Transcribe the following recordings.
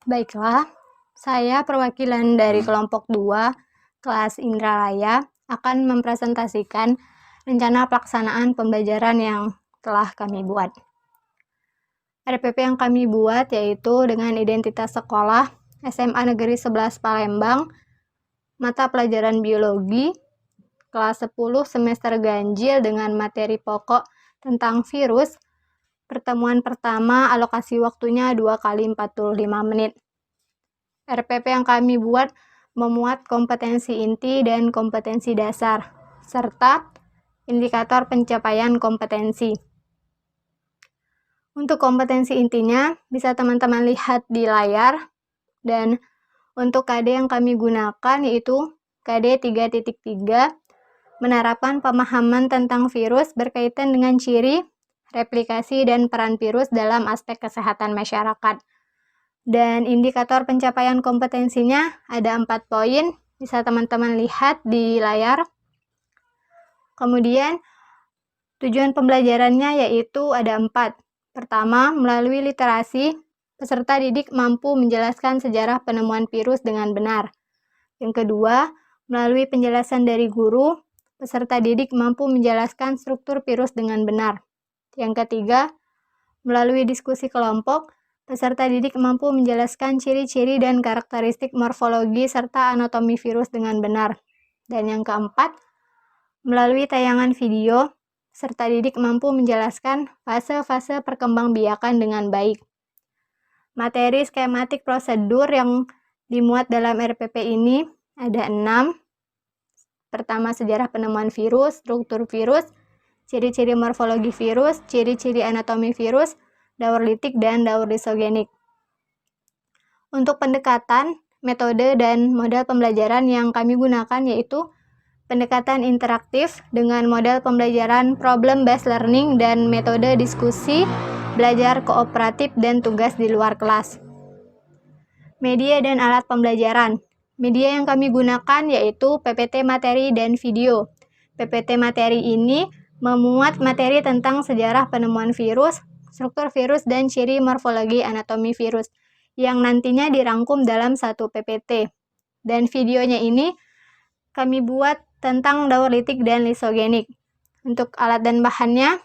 Baiklah, saya perwakilan dari kelompok 2, kelas Indralaya, akan mempresentasikan rencana pelaksanaan pembelajaran yang telah kami buat. RPP yang kami buat yaitu dengan identitas sekolah SMA Negeri 11 Palembang, mata pelajaran biologi, kelas 10 semester ganjil dengan materi pokok tentang virus. Pertemuan pertama alokasi waktunya 2 kali 45 menit. RPP yang kami buat memuat kompetensi inti dan kompetensi dasar, serta indikator pencapaian kompetensi. Untuk kompetensi intinya, bisa teman-teman lihat di layar, dan untuk KD yang kami gunakan yaitu KD 3.3, menerapkan pemahaman tentang virus berkaitan dengan ciri, replikasi, dan peran virus dalam aspek kesehatan masyarakat. Dan indikator pencapaian kompetensinya ada 4 poin, bisa teman-teman lihat di layar. Kemudian, tujuan pembelajarannya yaitu ada 4. Pertama, melalui literasi, peserta didik mampu menjelaskan sejarah penemuan virus dengan benar. Yang kedua, melalui penjelasan dari guru, peserta didik mampu menjelaskan struktur virus dengan benar. Yang ketiga, melalui diskusi kelompok, peserta didik mampu menjelaskan ciri-ciri dan karakteristik morfologi serta anatomi virus dengan benar. Dan yang keempat, melalui tayangan video, peserta didik mampu menjelaskan fase-fase perkembangbiakan dengan baik. Materi skematik prosedur yang dimuat dalam RPP ini ada 6. Pertama, sejarah penemuan virus, struktur virus, ciri-ciri morfologi virus, ciri-ciri anatomi virus, daur litik, dan daur lisogenik. Untuk pendekatan, metode, dan model pembelajaran yang kami gunakan yaitu pendekatan interaktif dengan model pembelajaran problem-based learning dan metode diskusi, belajar kooperatif, dan tugas di luar kelas. Media dan alat pembelajaran. Media yang kami gunakan yaitu PPT materi dan video. PPT materi ini memuat materi tentang sejarah penemuan virus, struktur virus, dan ciri morfologi anatomi virus yang nantinya dirangkum dalam satu PPT. Dan videonya ini kami buat tentang daur litik dan lisogenik. Untuk alat dan bahannya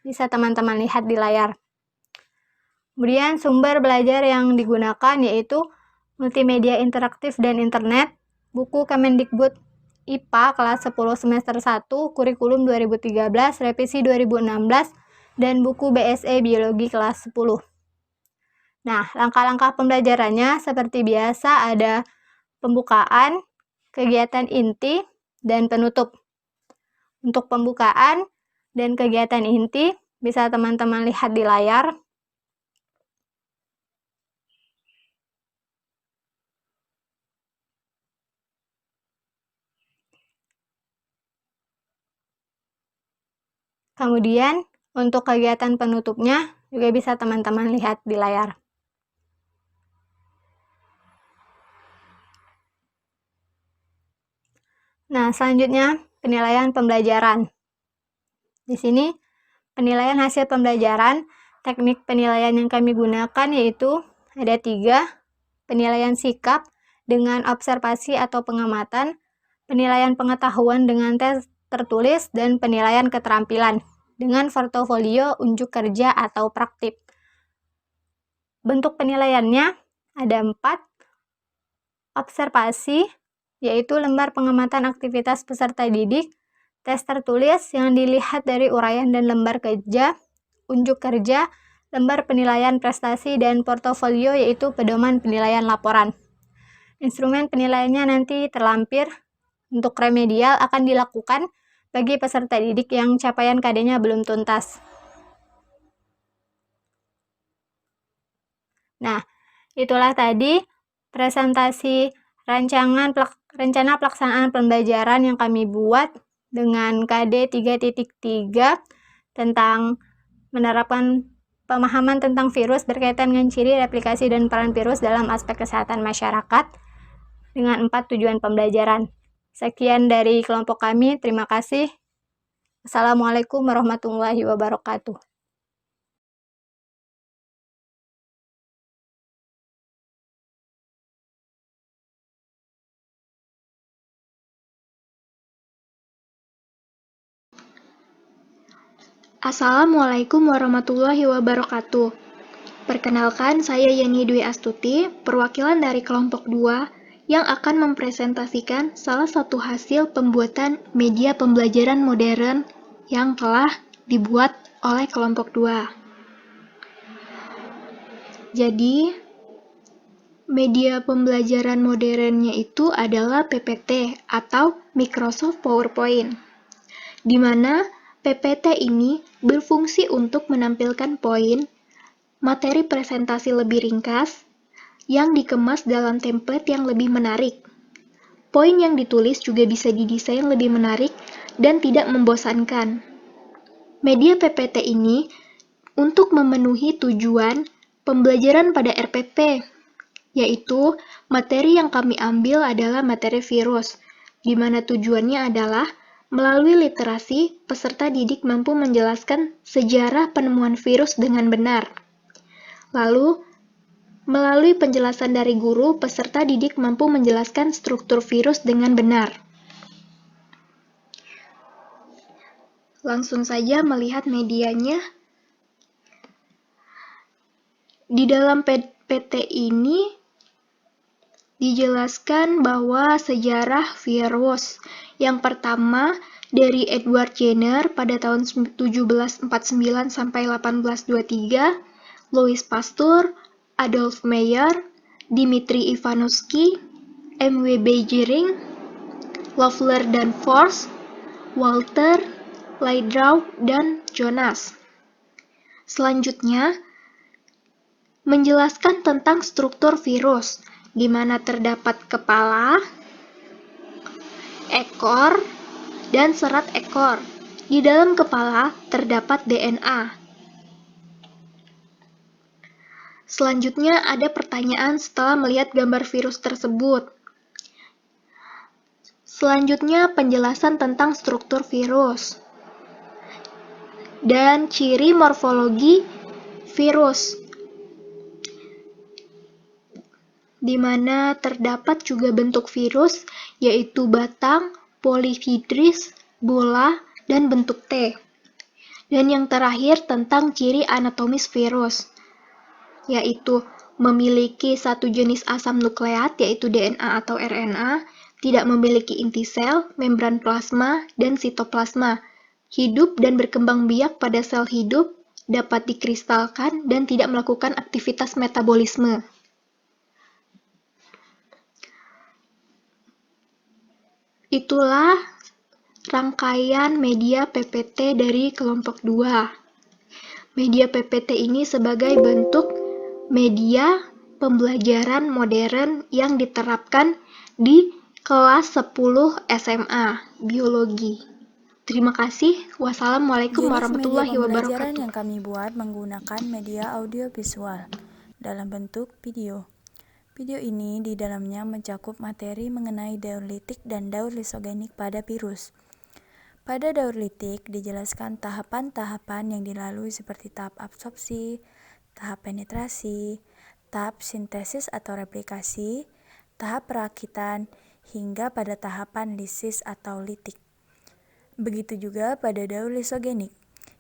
bisa teman-teman lihat di layar. Kemudian sumber belajar yang digunakan yaitu multimedia interaktif dan internet, buku Kemendikbud IPA kelas 10 semester 1, kurikulum 2013, revisi 2016, dan buku BSE Biologi kelas 10. Nah, langkah-langkah pembelajarannya seperti biasa ada pembukaan, kegiatan inti, dan penutup. Untuk pembukaan dan kegiatan inti bisa teman-teman lihat di layar. Kemudian, untuk kegiatan penutupnya juga bisa teman-teman lihat di layar. Nah, selanjutnya penilaian pembelajaran. Di sini, penilaian hasil pembelajaran, teknik penilaian yang kami gunakan yaitu ada 3, penilaian sikap dengan observasi atau pengamatan, penilaian pengetahuan dengan tes tertulis, dan penilaian keterampilan dengan portofolio, unjuk kerja, atau praktik. Bentuk penilaiannya ada 4, observasi, yaitu lembar pengamatan aktivitas peserta didik, tes tertulis yang dilihat dari uraian dan lembar kerja, unjuk kerja, lembar penilaian prestasi, dan portofolio yaitu pedoman penilaian laporan. Instrumen penilaiannya nanti terlampir. Untuk remedial akan dilakukan bagi peserta didik yang capaian KD-nya belum tuntas. Nah, itulah tadi presentasi rencana pelaksanaan pembelajaran yang kami buat dengan KD 3.3 tentang menerapkan pemahaman tentang virus berkaitan dengan ciri, replikasi, dan peran virus dalam aspek kesehatan masyarakat dengan 4 tujuan pembelajaran. Sekian dari kelompok kami, terima kasih. Assalamualaikum warahmatullahi wabarakatuh. Assalamualaikum warahmatullahi wabarakatuh. Perkenalkan, saya Yeni Dwi Astuti, perwakilan dari kelompok 2 yang akan mempresentasikan salah satu hasil pembuatan media pembelajaran modern yang telah dibuat oleh kelompok 2. Jadi, media pembelajaran modernnya itu adalah PPT atau Microsoft PowerPoint, di mana PPT ini berfungsi untuk menampilkan poin, materi presentasi lebih ringkas, yang dikemas dalam template yang lebih menarik. Poin yang ditulis juga bisa didesain lebih menarik dan tidak membosankan. Media PPT ini untuk memenuhi tujuan pembelajaran pada RPP, yaitu materi yang kami ambil adalah materi virus, di mana tujuannya adalah melalui literasi, peserta didik mampu menjelaskan sejarah penemuan virus dengan benar. Lalu, melalui penjelasan dari guru, peserta didik mampu menjelaskan struktur virus dengan benar. Langsung saja melihat medianya. Di dalam PPT ini dijelaskan bahwa sejarah virus. Yang pertama dari Edward Jenner pada tahun 1749 sampai 1823, Louis Pasteur, Adolf Meyer, Dimitri Ivanovsky, M.W. Beijering, Loeffler dan Force, Walter, Leidrau, dan Jonas. Selanjutnya, menjelaskan tentang struktur virus, di mana terdapat kepala, ekor, dan serat ekor. Di dalam kepala terdapat DNA. Selanjutnya ada pertanyaan setelah melihat gambar virus tersebut. Selanjutnya penjelasan tentang struktur virus dan ciri morfologi virus, di mana terdapat juga bentuk virus, yaitu batang, polihidris, bola, dan bentuk T. Dan yang terakhir tentang ciri anatomis virus, yaitu memiliki satu jenis asam nukleat, yaitu DNA atau RNA, tidak memiliki inti sel, membran plasma, dan sitoplasma, hidup dan berkembang biak pada sel hidup, dapat dikristalkan, dan tidak melakukan aktivitas metabolisme. Itulah rangkaian media PPT dari kelompok 2. Media PPT ini sebagai bentuk media pembelajaran modern yang diterapkan di kelas 10 SMA Biologi. Terima kasih. Wassalamualaikum Jenis warahmatullahi media pembelajaran wabarakatuh. yang kami buat menggunakan media audio visual dalam bentuk video. Video ini di dalamnya mencakup materi mengenai daur litik dan daur lisogenik pada virus. Pada daur litik dijelaskan tahapan-tahapan yang dilalui seperti tahap absorpsi, tahap penetrasi, tahap sintesis atau replikasi, tahap perakitan, hingga pada tahapan lisis atau litik. Begitu juga pada daur lisogenik,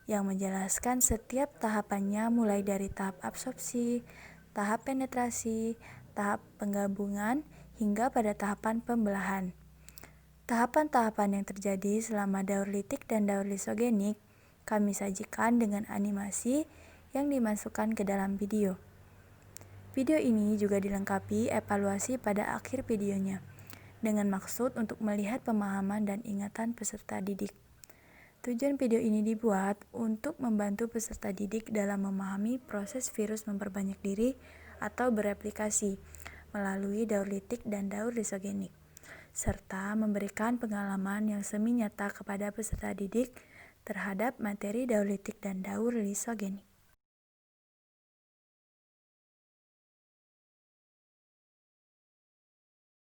yang menjelaskan setiap tahapannya mulai dari tahap absorpsi, tahap penetrasi, tahap penggabungan, hingga pada tahapan pembelahan. Tahapan-tahapan yang terjadi selama daur litik dan daur lisogenik kami sajikan dengan animasi yang dimasukkan ke dalam video. Video ini juga dilengkapi evaluasi pada akhir videonya, dengan maksud untuk melihat pemahaman dan ingatan peserta didik. Tujuan video ini dibuat untuk membantu peserta didik dalam memahami proses virus memperbanyak diri atau bereplikasi melalui daur litik dan daur lisogenik, serta memberikan pengalaman yang semi nyata kepada peserta didik terhadap materi daur litik dan daur lisogenik.